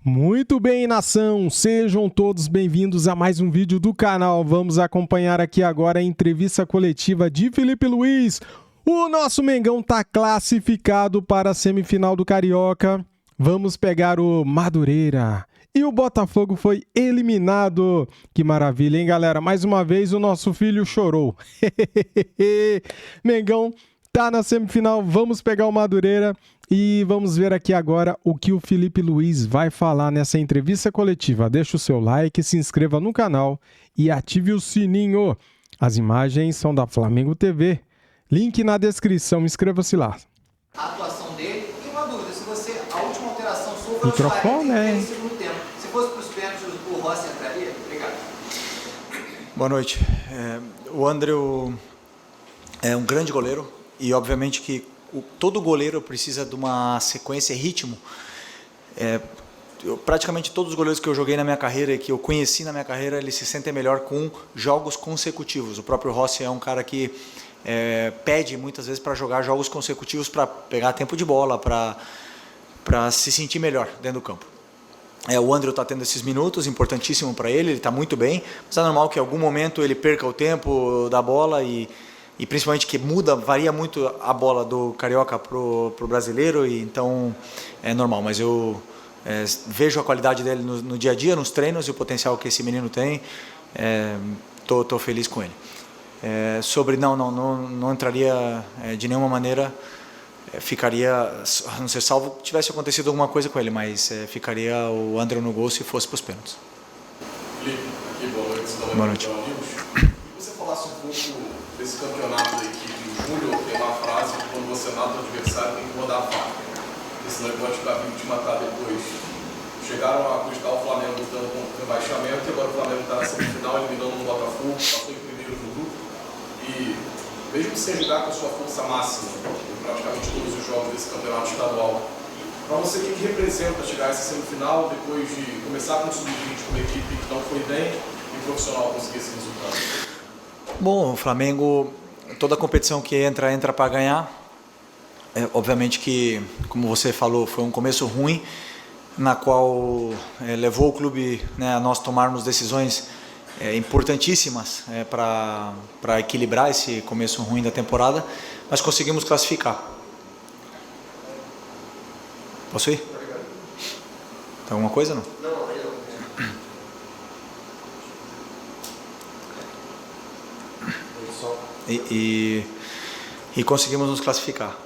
Muito bem, nação! Sejam todos bem-vindos a mais um vídeo do canal. Vamos acompanhar aqui agora a entrevista coletiva de Felipe Luiz. O nosso Mengão está classificado para a semifinal do Carioca. Vamos pegar o Madureira. E o Botafogo foi eliminado. Que maravilha, hein, galera? Mais uma vez o nosso filho chorou. Mengão tá na semifinal, vamos pegar o Madureira. E vamos ver aqui agora o que o Felipe Luiz vai falar nessa entrevista coletiva. Deixa o seu like, se inscreva no canal e ative o sininho. As imagens são da Flamengo TV. Link na descrição, inscreva-se lá. A atuação dele e uma dúvida, se você, a última alteração sua foi Microfone, no segundo tempo. Se fosse para os pênaltis, o Rossi entraria? Obrigado. Boa noite. O André é um grande goleiro e obviamente que todo goleiro precisa de uma sequência e ritmo. Praticamente todos os goleiros que eu joguei na minha carreira e que eu conheci na minha carreira, eles se sentem melhor com jogos consecutivos. O próprio Rossi é um cara que pede muitas vezes para jogar jogos consecutivos, para pegar tempo de bola, para se sentir melhor dentro do campo. O André está tendo esses minutos, importantíssimo para ele está muito bem, mas é normal que em algum momento ele perca o tempo da bola e principalmente que varia muito a bola do carioca pro brasileiro, e então é normal, mas eu vejo a qualidade dele no dia a dia, nos treinos, e o potencial que esse menino tem. Tô feliz com ele. Não entraria de nenhuma maneira, ficaria, a não ser salvo que tivesse acontecido alguma coisa com ele, mas ficaria o André no gol se fosse para os pênaltis. Felipe, aqui, boa noite. Boa noite. Que você falasse um pouco desse campeonato da equipe. O Júnior tem uma frase que quando você mata o adversário tem que rodar a faca, porque senão ele pode ficar vivo e te matar depois. Chegaram a custar o Flamengo lutando contra o rebaixamento e agora o Flamengo está na semifinal eliminando o Botafogo, passou em primeiro no grupo e mesmo sem jogar com a sua força máxima em praticamente todos os jogos desse campeonato estadual, para você, o que representa chegar a essa semifinal depois de começar com o sub-20 com uma equipe que não foi bem e profissional conseguir esse resultado? Bom, o Flamengo, toda competição que entra para ganhar. Obviamente que, como você falou, foi um começo ruim, na qual levou o clube, a nós tomarmos decisões importantíssimas para equilibrar esse começo ruim da temporada, mas conseguimos classificar. Posso ir? Tem alguma coisa, não? E conseguimos nos classificar.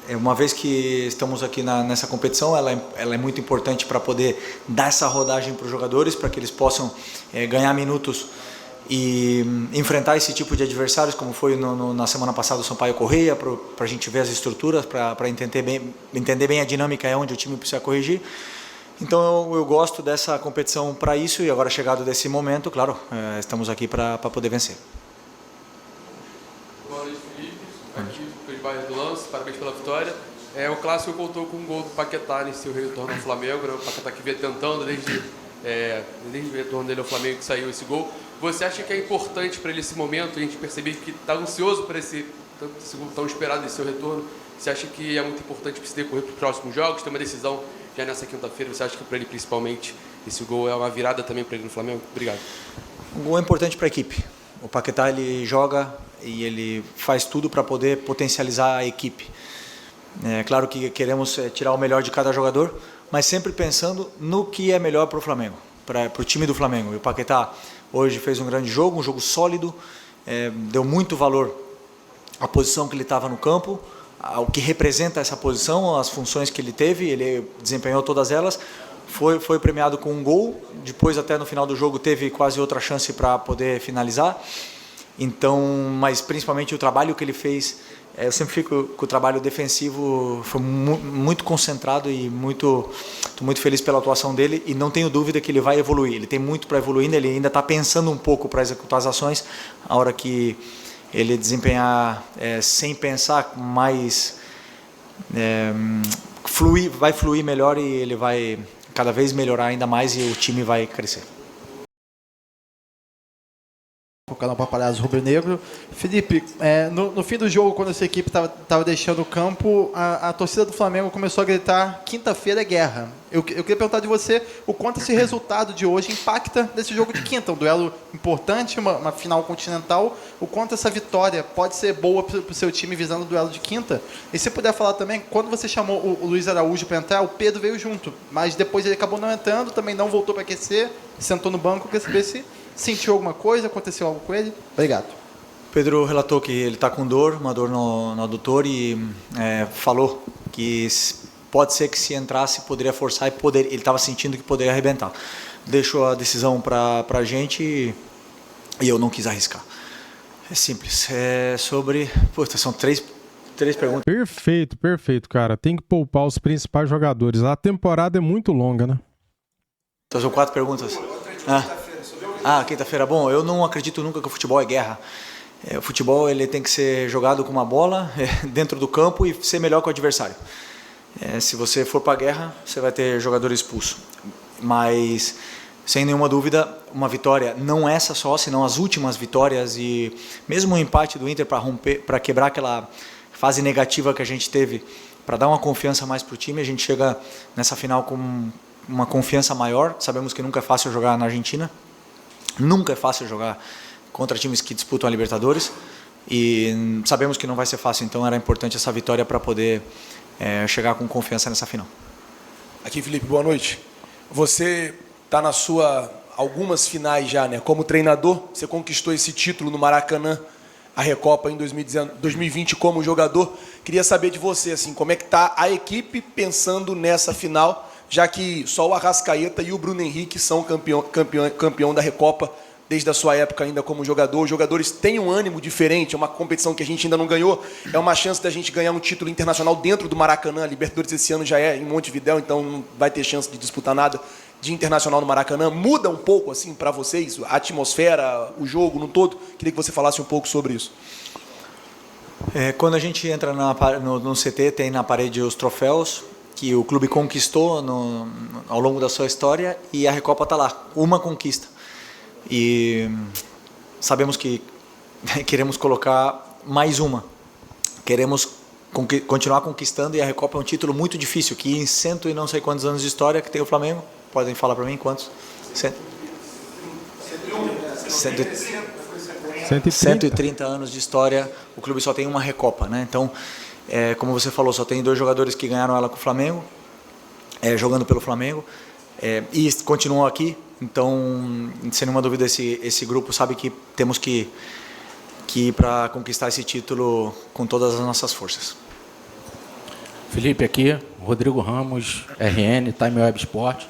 Uma vez que estamos aqui nessa competição, ela é muito importante para poder dar essa rodagem para os jogadores, para que eles possam ganhar minutos e enfrentar esse tipo de adversários, como foi na semana passada o Sampaio Corrêa, para a gente ver as estruturas, para entender bem a dinâmica, onde o time precisa corrigir. Então eu gosto dessa competição para isso, e agora chegado desse momento, claro, estamos aqui para poder vencer. Boa noite, Felipe. Aqui, Cris Barros do Lance, parabéns pela vitória. O clássico contou com um gol do Paquetá nesse seu retorno ao Flamengo, né? O Paquetá que vinha tentando desde o retorno dele ao Flamengo, que saiu esse gol. Você acha que é importante para ele esse momento? A gente percebeu que está ansioso por esse gol tão esperado desse seu retorno. Você acha que é muito importante para se decorrer para os próximos jogos? Tem uma decisão já nessa quinta-feira. Você acha que para ele, principalmente, esse gol é uma virada também para ele no Flamengo? Obrigado. O gol é importante para a equipe. O Paquetá, ele joga e ele faz tudo para poder potencializar a equipe. É claro que queremos tirar o melhor de cada jogador, mas sempre pensando no que é melhor para o Flamengo, para o time do Flamengo. E o Paquetá hoje fez um grande jogo, um jogo sólido, deu muito valor à posição que ele estava no campo, ao que representa essa posição, as funções que ele teve, ele desempenhou todas elas. Foi premiado com um gol, depois até no final do jogo teve quase outra chance para poder finalizar. Então, mas principalmente o trabalho que ele fez, eu sempre fico com o trabalho defensivo, foi muito concentrado e estou muito feliz pela atuação dele, e não tenho dúvida que ele vai evoluir. Ele tem muito para evoluir, ele ainda está pensando um pouco para executar as ações. A hora que ele desempenhar sem pensar mais, vai fluir melhor, e ele vai cada vez melhorar ainda mais, e o time vai crescer. canal Papalhaço Rubro Negro. Felipe, no fim do jogo, quando essa equipe estava deixando o campo, a torcida do Flamengo começou a gritar: quinta-feira é guerra. Eu queria perguntar de você o quanto esse resultado de hoje impacta nesse jogo de quinta, um duelo importante, uma final continental, o quanto essa vitória pode ser boa para o seu time visando o duelo de quinta. E se puder falar também, quando você chamou o Luiz Araújo para entrar, o Pedro veio junto, mas depois ele acabou não entrando, também não voltou para aquecer, sentou no banco. Eu queria saber se sentiu alguma coisa, aconteceu algo com ele. Obrigado. Pedro relatou que ele está com dor, uma dor no adutor, e falou que pode ser que se entrasse poderia forçar e ele estava sentindo que poderia arrebentar. Deixou a decisão para a gente e eu não quis arriscar. É simples. São três perguntas. Perfeito, cara. Tem que poupar os principais jogadores. A temporada é muito longa, né? Então são 4 perguntas. Quinta-feira. Bom, eu não acredito nunca que o futebol é guerra. O futebol ele tem que ser jogado com uma bola dentro do campo e ser melhor que o adversário. Se você for para a guerra, você vai ter jogador expulso. Mas, sem nenhuma dúvida, uma vitória, não essa só, senão as últimas vitórias, e mesmo o empate do Inter para quebrar aquela fase negativa que a gente teve, para dar uma confiança mais para o time, a gente chega nessa final com uma confiança maior. Sabemos que nunca é fácil jogar na Argentina, nunca é fácil jogar contra times que disputam a Libertadores, e sabemos que não vai ser fácil, então era importante essa vitória para poder chegar com confiança nessa final. Aqui, Felipe, boa noite. Você está na sua algumas finais já, né? Como treinador, você conquistou esse título no Maracanã, a Recopa em 2020 como jogador. Queria saber de você, assim, como é que está a equipe pensando nessa final, já que só o Arrascaeta e o Bruno Henrique são campeão da Recopa desde a sua época ainda como jogador. Os jogadores têm um ânimo diferente, é uma competição que a gente ainda não ganhou, é uma chance da gente ganhar um título internacional dentro do Maracanã. A Libertadores esse ano já é em Montevidéu, então não vai ter chance de disputar nada de internacional no Maracanã. Muda um pouco assim para vocês a atmosfera, o jogo no todo? Queria que você falasse um pouco sobre isso. Quando a gente entra no CT, tem na parede os troféus que o clube conquistou ao longo da sua história, e a Recopa está lá, uma conquista. E sabemos que queremos colocar mais uma. Queremos continuar conquistando, e a Recopa é um título muito difícil, que em cento e não sei quantos anos de história que tem o Flamengo. Podem falar para mim quantos? 130 anos de história, o clube só tem uma Recopa, né? Então, como você falou, só tem 2 jogadores que ganharam ela com o Flamengo, jogando pelo Flamengo, e continuam aqui. Então, sem nenhuma dúvida, esse grupo sabe que temos que ir para conquistar esse título com todas as nossas forças. Felipe aqui, Rodrigo Ramos, RN, Time Web Sport.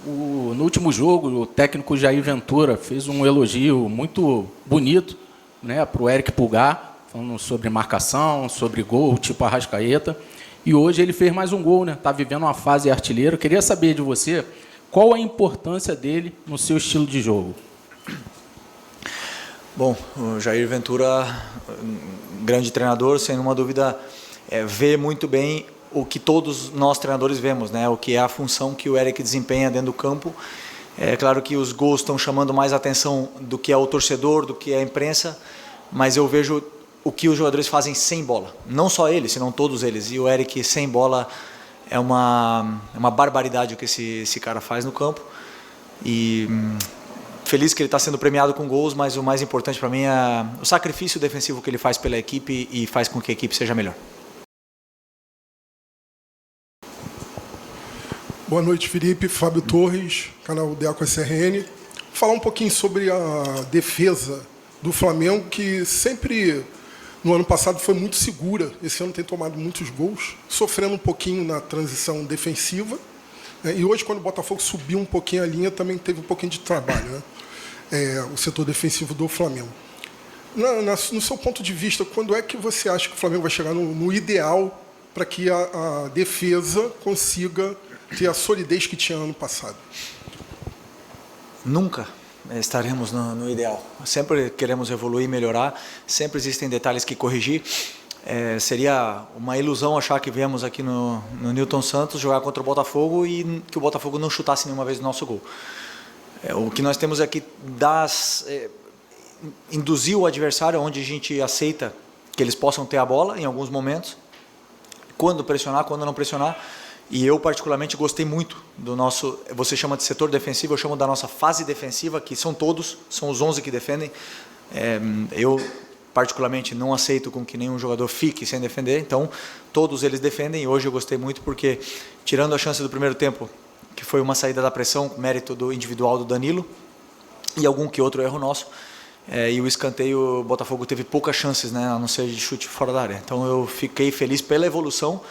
No último jogo, o técnico Jair Ventura fez um elogio muito bonito, né, para o Eric Pulgar, falando sobre marcação, sobre gol, tipo Arrascaeta. E hoje ele fez mais um gol, né? Está vivendo uma fase artilheiro. Queria saber de você qual a importância dele no seu estilo de jogo. Bom, o Jair Ventura, grande treinador, sem nenhuma dúvida, vê muito bem o que todos nós treinadores vemos, né? O que é a função que o Eric desempenha dentro do campo. É claro que os gols estão chamando mais atenção do que é o torcedor, do que é a imprensa, mas eu vejo o que os jogadores fazem sem bola. Não só eles, senão todos eles. E o Eric sem bola é uma barbaridade o que esse cara faz no campo. E feliz que ele está sendo premiado com gols, mas o mais importante para mim é o sacrifício defensivo que ele faz pela equipe e faz com que a equipe seja melhor. Boa noite, Felipe. Fábio Torres, canal Deco SRN. Falar um pouquinho sobre a defesa do Flamengo, que sempre, no ano passado, foi muito segura. Esse ano tem tomado muitos gols, sofrendo um pouquinho na transição defensiva. E hoje, quando o Botafogo subiu um pouquinho a linha, também teve um pouquinho de trabalho, né? O setor defensivo do Flamengo. No seu ponto de vista, quando é que você acha que o Flamengo vai chegar no ideal para que a defesa consiga ter a solidez que tinha ano passado? Nunca estaremos no ideal. Sempre queremos evoluir e melhorar, sempre existem detalhes que corrigir. Seria uma ilusão achar que viemos aqui no Newton Santos jogar contra o Botafogo e que o Botafogo não chutasse nenhuma vez o nosso gol. O que nós temos é que induzir o adversário onde a gente aceita que eles possam ter a bola em alguns momentos, quando pressionar, quando não pressionar. E eu particularmente gostei muito do nosso, você chama de setor defensivo, eu chamo da nossa fase defensiva, que são todos, são os 11 que defendem. Eu particularmente não aceito com que nenhum jogador fique sem defender, então todos eles defendem, e hoje eu gostei muito porque, tirando a chance do primeiro tempo, que foi uma saída da pressão, mérito do individual do Danilo, e algum que outro erro nosso, e o escanteio, o Botafogo teve poucas chances, né, a não ser de chute fora da área. Então eu fiquei feliz pela evolução.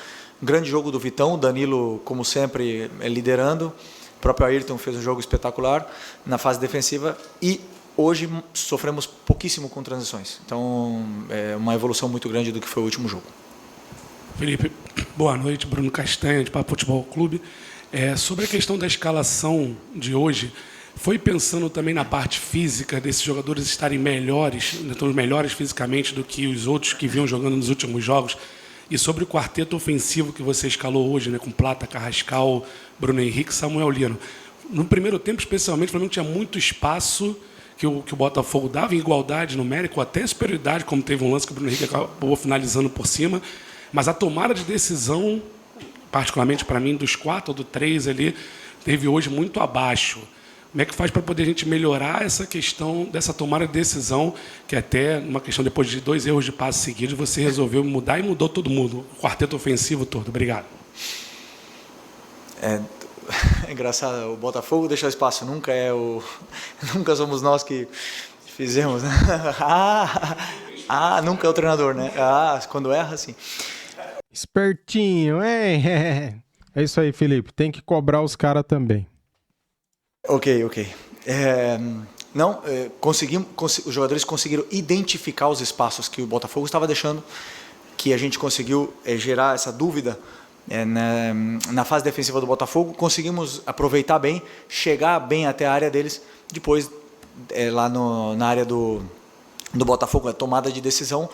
Grande jogo do Vitão, o Danilo, como sempre, liderando. O próprio Ayrton fez um jogo espetacular na fase defensiva. E hoje sofremos pouquíssimo com transições. Então é uma evolução muito grande do que foi o último jogo. Felipe, boa noite. Bruno Castanha, de Papo Futebol Clube. Sobre a questão da escalação de hoje, foi pensando também na parte física desses jogadores estarem melhores fisicamente do que os outros que vinham jogando nos últimos jogos? E sobre o quarteto ofensivo que você escalou hoje, né, com Plata, Carrascal, Bruno Henrique e Samuel Lino. No primeiro tempo, especialmente, o Flamengo tinha muito espaço que o Botafogo dava em igualdade numérica, até superioridade, como teve um lance que o Bruno Henrique acabou finalizando por cima. Mas a tomada de decisão, particularmente para mim, dos 4 ou do 3 ali, teve hoje muito abaixo. Como é que faz para poder a gente melhorar essa questão dessa tomada de decisão, que até uma questão, depois de 2 erros de passe seguidos, você resolveu mudar e mudou todo mundo, o quarteto ofensivo todo. Obrigado. É engraçado, o Botafogo deixa espaço, nunca somos nós que fizemos, né? Nunca é o treinador, né? Quando erra, sim. Espertinho, hein? É isso aí, Felipe, tem que cobrar os caras também. Ok. Os jogadores conseguiram identificar os espaços que o Botafogo estava deixando, que a gente conseguiu gerar essa dúvida na fase defensiva do Botafogo. Conseguimos aproveitar bem, chegar bem até a área deles. Depois, lá na área do Botafogo, a tomada de decisão,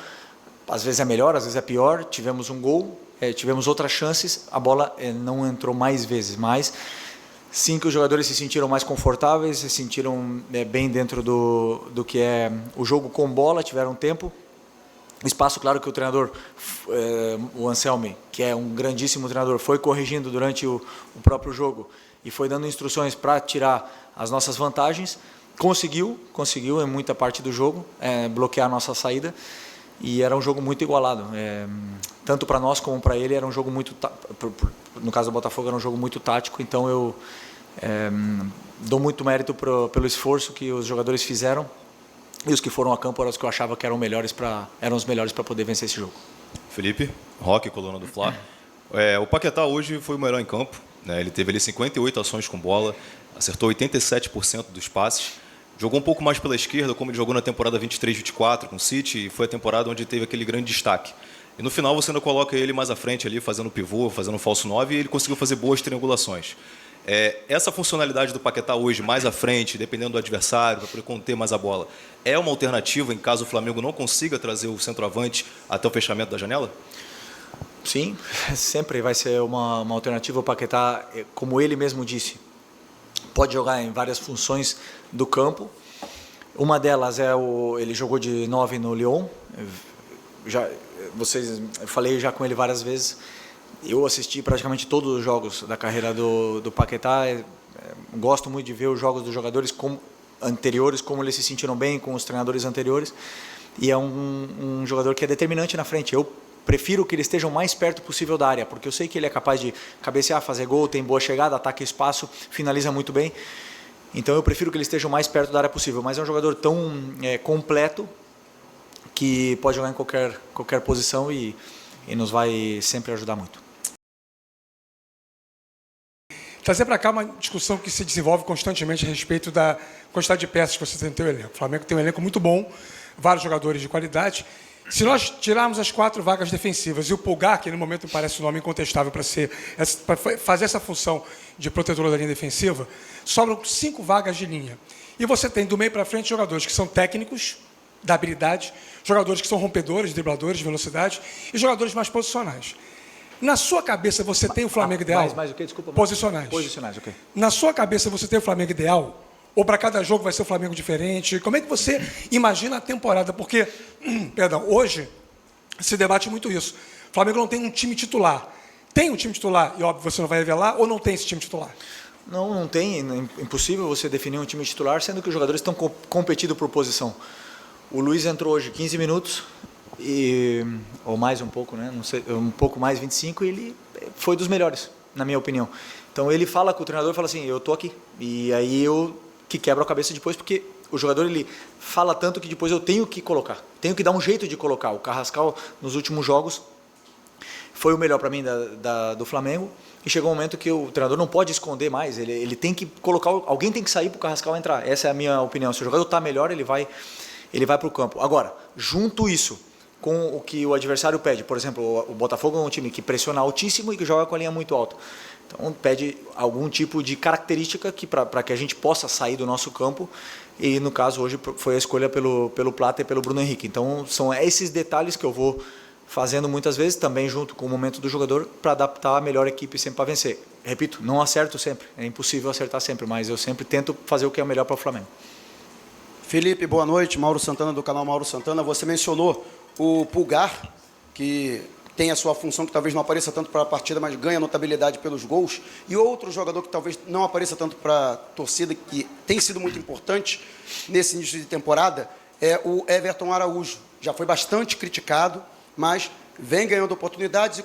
às vezes é melhor, às vezes é pior. Tivemos um gol, tivemos outras chances, a bola não entrou mais vezes, mas sim que os jogadores se sentiram mais confortáveis, se sentiram bem dentro do que é o jogo com bola, tiveram tempo. Espaço, claro que o treinador, o Anselmi, que é um grandíssimo treinador, foi corrigindo durante o próprio jogo e foi dando instruções para tirar as nossas vantagens. Conseguiu em muita parte do jogo bloquear a nossa saída, e era um jogo muito igualado. Tanto para nós como para ele era um jogo muito, no caso do Botafogo, era um jogo muito tático. Então eu dou muito mérito pelo esforço que os jogadores fizeram, e os que foram a campo eram os que eu achava que eram os melhores para poder vencer esse jogo. Felipe, Roque, coluna do Fla. O Paquetá hoje foi o melhor em campo, né? Ele teve ali 58 ações com bola, acertou 87% dos passes. Jogou um pouco mais pela esquerda, como ele jogou na temporada 23-24 com o City, e foi a temporada onde teve aquele grande destaque. E no final você ainda coloca ele mais à frente ali, fazendo pivô, fazendo falso 9, e ele conseguiu fazer boas triangulações. Essa funcionalidade do Paquetá hoje, mais à frente, dependendo do adversário, para poder conter mais a bola, é uma alternativa em caso o Flamengo não consiga trazer o centroavante até o fechamento da janela? Sim, sempre vai ser uma alternativa. O Paquetá, como ele mesmo disse, pode jogar em várias funções do campo. Uma delas ele jogou de 9 no Lyon. Eu falei já com ele várias vezes. Eu assisti praticamente todos os jogos da carreira do Paquetá. Gosto muito de ver os jogos dos jogadores anteriores, como eles se sentiram bem com os treinadores anteriores. E é um jogador que é determinante na frente. Eu prefiro que ele esteja o mais perto possível da área, porque eu sei que ele é capaz de cabecear, fazer gol, tem boa chegada, ataca espaço, finaliza muito bem. Então eu prefiro que ele esteja o mais perto da área possível. Mas é um jogador tão completo que pode jogar em qualquer posição e nos vai sempre ajudar muito. Trazer para cá uma discussão que se desenvolve constantemente a respeito da quantidade de peças que você tem no seu elenco. O Flamengo tem um elenco muito bom, vários jogadores de qualidade. Se nós tirarmos as 4 vagas defensivas e o Pulgar, que no momento me parece um nome incontestável para fazer essa função de protetor da linha defensiva, sobram 5 vagas de linha. E você tem do meio para frente jogadores que são técnicos, da habilidade, jogadores que são rompedores, dribladores de velocidade e jogadores mais posicionais. Na sua cabeça você tem o Flamengo ideal? Mais o quê? Desculpa. Posicionais. Posicionais, ok. Na sua cabeça você tem o Flamengo ideal? Ou para cada jogo vai ser o Flamengo diferente? Como é que você imagina a temporada? Porque, perdão, hoje se debate muito isso. O Flamengo não tem um time titular. Tem um time titular, e óbvio, você não vai revelar, ou não tem esse time titular? Não tem. É impossível você definir um time titular, sendo que os jogadores estão competindo por posição. O Luiz entrou hoje 15 minutos, ou mais um pouco, né? Não sei, um pouco mais, 25, e ele foi dos melhores, na minha opinião. Então ele fala com o treinador e fala assim, eu tô aqui. E aí eu que quebro a cabeça depois, porque o jogador ele fala tanto que depois eu tenho que colocar, tenho que dar um jeito de colocar. O Carrascal, nos últimos jogos, foi o melhor para mim do Flamengo, e chegou um momento que o treinador não pode esconder mais, ele tem que colocar, alguém tem que sair para o Carrascal entrar. Essa é a minha opinião. Se o jogador está melhor, ele vai para o campo. Agora, junto isso com o que o adversário pede, por exemplo, o Botafogo é um time que pressiona altíssimo e que joga com a linha muito alta. Então pede algum tipo de característica para que a gente possa sair do nosso campo, e no caso hoje foi a escolha pelo Plata e pelo Bruno Henrique. Então são esses detalhes que eu vou fazendo muitas vezes, também junto com o momento do jogador, para adaptar a melhor equipe sempre para vencer. Repito, não acerto sempre, é impossível acertar sempre, mas eu sempre tento fazer o que é o melhor para o Flamengo. Felipe, boa noite. Mauro Santana, do canal Mauro Santana. Você mencionou o Pulgar, que tem a sua função, que talvez não apareça tanto para a partida, mas ganha notabilidade pelos gols. E outro jogador que talvez não apareça tanto para a torcida, que tem sido muito importante nesse início de temporada, é o Everton Araújo. Já foi bastante criticado, mas vem ganhando oportunidades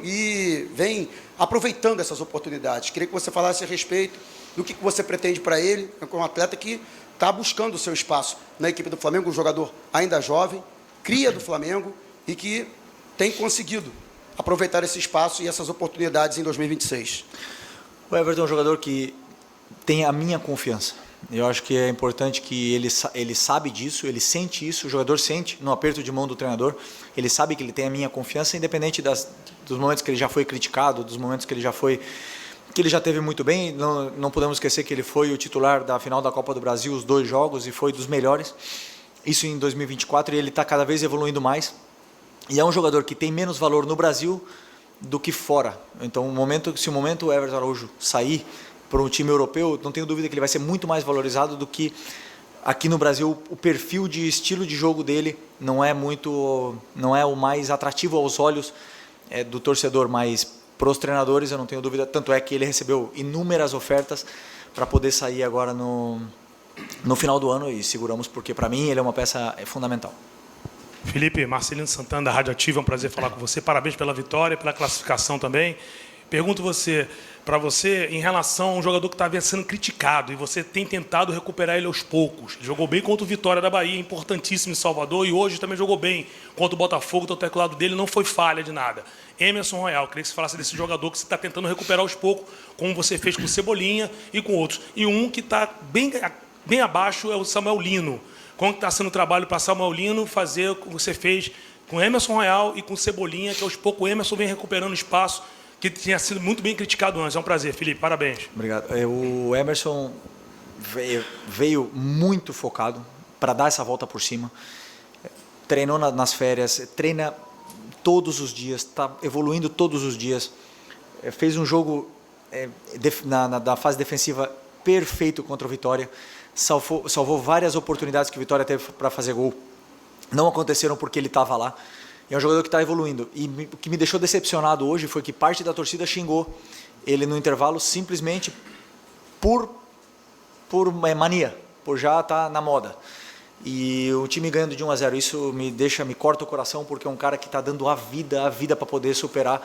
e vem aproveitando essas oportunidades. Queria que você falasse a respeito do que você pretende para ele, como um atleta que está buscando o seu espaço na equipe do Flamengo, um jogador ainda jovem, cria do Flamengo e que tem conseguido aproveitar esse espaço e essas oportunidades em 2026. O Everton é um jogador que tem a minha confiança. Eu acho que é importante que ele sabe disso, ele sente isso, o jogador sente no aperto de mão do treinador, ele sabe que ele tem a minha confiança, independente dos momentos que ele já foi criticado, dos momentos que ele já teve muito bem. Não podemos esquecer que ele foi o titular da final da Copa do Brasil, os 2 jogos, e foi dos melhores, isso em 2024, e ele está cada vez evoluindo mais, e é um jogador que tem menos valor no Brasil do que fora. Então, se o momento o Everton Araújo sair para um time europeu, não tenho dúvida que ele vai ser muito mais valorizado do que aqui no Brasil. O perfil de estilo de jogo dele não é o mais atrativo aos olhos do torcedor, mas para os treinadores eu não tenho dúvida, tanto é que ele recebeu inúmeras ofertas para poder sair agora no final do ano, e seguramos, porque para mim ele é uma peça fundamental. Felipe, Marcelino Santana, da Rádio Ativa, é um prazer falar com você. Parabéns pela vitória, pela classificação também. Pergunto para você, em relação a um jogador que estava sendo criticado e você tem tentado recuperar ele aos poucos. Ele jogou bem contra o Vitória da Bahia, importantíssimo em Salvador, e hoje também jogou bem contra o Botafogo. O teclado dele não foi falha de nada. Emerson Royal, queria que você falasse desse jogador que você está tentando recuperar aos poucos, como você fez com o Cebolinha e com outros. E um que está bem abaixo é o Samuel Lino. Como está sendo o trabalho para Samuel Lino fazer o que você fez com Emerson Royal e com Cebolinha, que aos poucos o Emerson vem recuperando espaço que tinha sido muito bem criticado antes. É um prazer, Felipe, parabéns. Obrigado. O Emerson veio muito focado para dar essa volta por cima. Treinou nas férias, treina todos os dias, está evoluindo todos os dias. Fez um jogo da fase defensiva perfeito contra o Vitória. Salvou várias oportunidades que o Vitória teve para fazer gol. Não aconteceram porque ele estava lá. E é um jogador que está evoluindo. E o que me deixou decepcionado hoje foi que parte da torcida xingou ele no intervalo simplesmente por mania, por já estar na moda. E o time ganhando de 1-0, isso me corta o coração, porque é um cara que está dando a vida para poder superar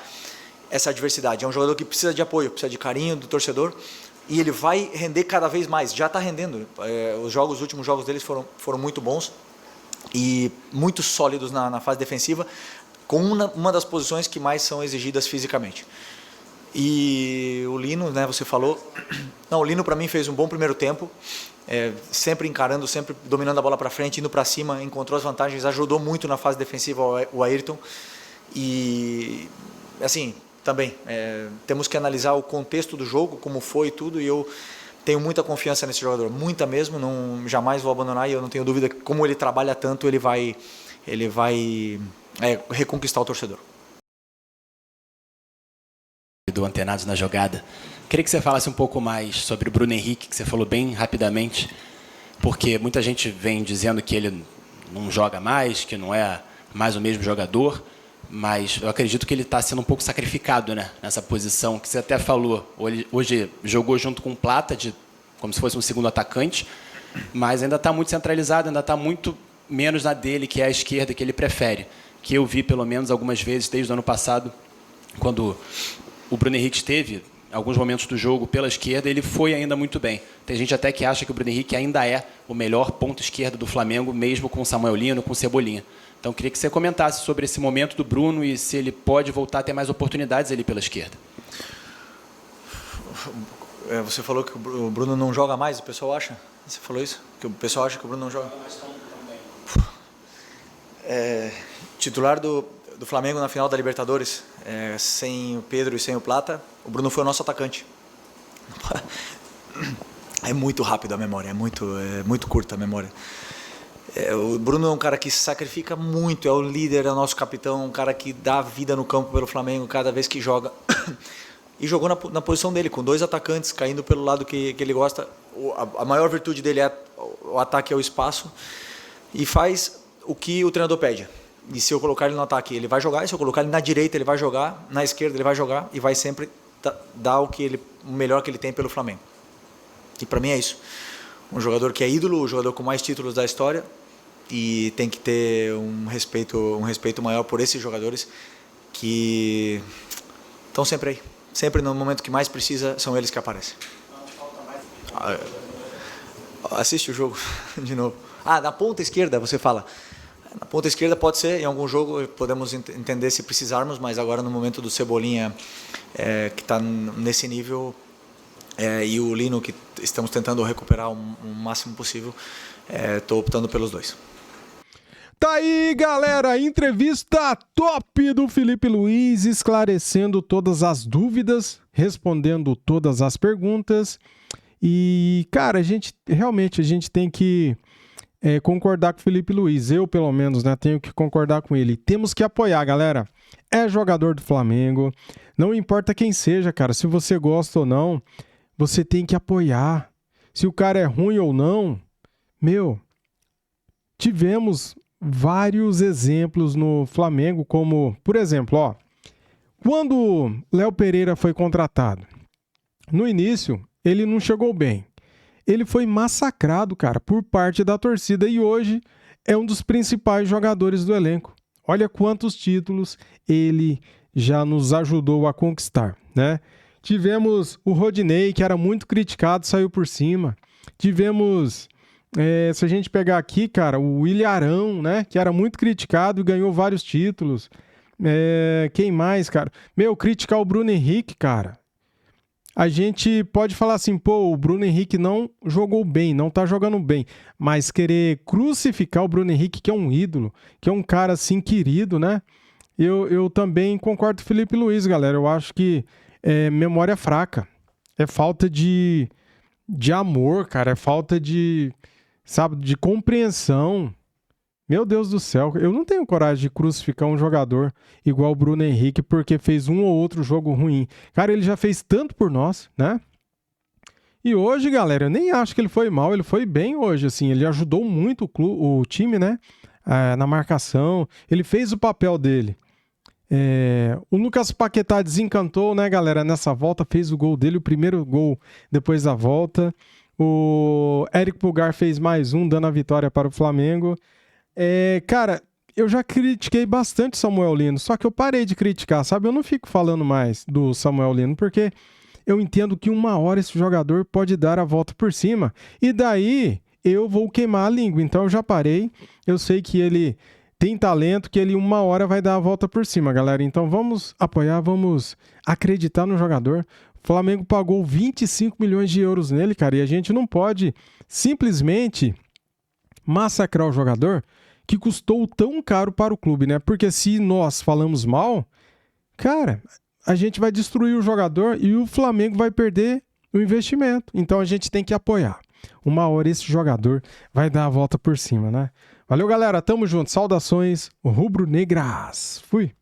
essa adversidade. É um jogador que precisa de apoio, precisa de carinho do torcedor, e ele vai render cada vez mais. Já está rendendo. Os últimos jogos deles foram muito bons e muito sólidos na fase defensiva, com uma das posições que mais são exigidas fisicamente. E o Lino, né, você falou, o Lino para mim fez um bom primeiro tempo, sempre encarando, sempre dominando a bola para frente, indo para cima, encontrou as vantagens, ajudou muito na fase defensiva o Ayrton. E assim, também temos que analisar o contexto do jogo, como foi tudo, e eu tenho muita confiança nesse jogador, muita mesmo, jamais vou abandonar, e eu não tenho dúvida que, como ele trabalha tanto, ele vai reconquistar o torcedor. Do Antenados na Jogada. Queria que você falasse um pouco mais sobre o Bruno Henrique, que você falou bem rapidamente, porque muita gente vem dizendo que ele não joga mais, que não é mais o mesmo jogador, mas eu acredito que ele está sendo um pouco sacrificado, né, nessa posição, que você até falou. Hoje jogou junto com o Plata, como se fosse um segundo atacante, mas ainda está muito centralizado, ainda está muito menos na dele, que é a esquerda, que ele prefere. Que eu vi, pelo menos, algumas vezes, desde o ano passado, quando o Bruno Henrique esteve, em alguns momentos do jogo, pela esquerda, ele foi ainda muito bem. Tem gente até que acha que o Bruno Henrique ainda é o melhor ponto esquerdo do Flamengo, mesmo com o Samuel Lino, com o Cebolinha. Então, queria que você comentasse sobre esse momento do Bruno e se ele pode voltar a ter mais oportunidades ali pela esquerda. Você falou que o Bruno não joga mais, o pessoal acha? Você falou isso? Que o pessoal acha que o Bruno não joga? Titular do Flamengo na final da Libertadores, sem o Pedro e sem o Plata, o Bruno foi o nosso atacante. É muito rápido a memória, é muito curta a memória. O Bruno é um cara que se sacrifica muito, é o líder, é o nosso capitão, um cara que dá vida no campo pelo Flamengo cada vez que joga. E jogou na posição dele, com 2 atacantes, caindo pelo lado que ele gosta. A maior virtude dele é o ataque ao espaço e faz o que o treinador pede. E se eu colocar ele no ataque, ele vai jogar, e se eu colocar ele na direita, ele vai jogar, na esquerda ele vai jogar e vai sempre dar o melhor que ele tem pelo Flamengo. E para mim é isso. Um jogador que é ídolo, o jogador com mais títulos da história, e tem que ter um respeito maior por esses jogadores que estão sempre aí. Sempre no momento que mais precisa, são eles que aparecem. Assiste o jogo de novo. Na ponta esquerda, você fala. Na ponta esquerda pode ser, em algum jogo podemos entender se precisarmos, mas agora no momento do Cebolinha, que está nesse nível, e o Lino, que estamos tentando recuperar o máximo possível, estou optando pelos 2. Tá aí, galera, entrevista top do Felipe Luiz, esclarecendo todas as dúvidas, respondendo todas as perguntas. E, cara, a gente tem que concordar com o Felipe Luiz. Eu, pelo menos, né, tenho que concordar com ele. Temos que apoiar, galera. É jogador do Flamengo. Não importa quem seja, cara. Se você gosta ou não, você tem que apoiar. Se o cara é ruim ou não, tivemos vários exemplos no Flamengo, como, por exemplo, quando Léo Pereira foi contratado, no início, ele não chegou bem. Ele foi massacrado, cara, por parte da torcida e hoje é um dos principais jogadores do elenco. Olha quantos títulos ele já nos ajudou a conquistar, né? Tivemos o Rodinei, que era muito criticado, saiu por cima. Tivemos, se a gente pegar aqui, cara, o Ilharão, né? Que era muito criticado e ganhou vários títulos. Quem mais, cara? Criticar o Bruno Henrique, cara. A gente pode falar assim, o Bruno Henrique não jogou bem, não tá jogando bem. Mas querer crucificar o Bruno Henrique, que é um ídolo, que é um cara assim querido, né? Eu também concordo com o Felipe Luiz, galera. Eu acho que memória fraca. É falta de amor, cara. É falta de compreensão. Meu Deus do céu. Eu não tenho coragem de crucificar um jogador igual o Bruno Henrique porque fez um ou outro jogo ruim. Cara, ele já fez tanto por nós, né? E hoje, galera, eu nem acho que ele foi mal. Ele foi bem hoje, assim. Ele ajudou muito o time, né? Na marcação. Ele fez o papel dele. O Lucas Paquetá desencantou, né, galera? Nessa volta, fez o gol dele, o primeiro gol depois da volta. O Eric Pulgar fez mais um, dando a vitória para o Flamengo. Cara, eu já critiquei bastante Samuel Lino, só que eu parei de criticar, sabe? Eu não fico falando mais do Samuel Lino, porque eu entendo que uma hora esse jogador pode dar a volta por cima. E daí eu vou queimar a língua. Então eu já parei. Eu sei que ele tem talento, que ele uma hora vai dar a volta por cima, galera. Então vamos apoiar, vamos acreditar no jogador. O Flamengo pagou 25 milhões de euros nele, cara, e a gente não pode simplesmente massacrar o jogador que custou tão caro para o clube, né? Porque se nós falamos mal, cara, a gente vai destruir o jogador e o Flamengo vai perder o investimento. Então a gente tem que apoiar. Uma hora esse jogador vai dar a volta por cima, né? Valeu, galera. Tamo junto. Saudações rubro-negras. Fui.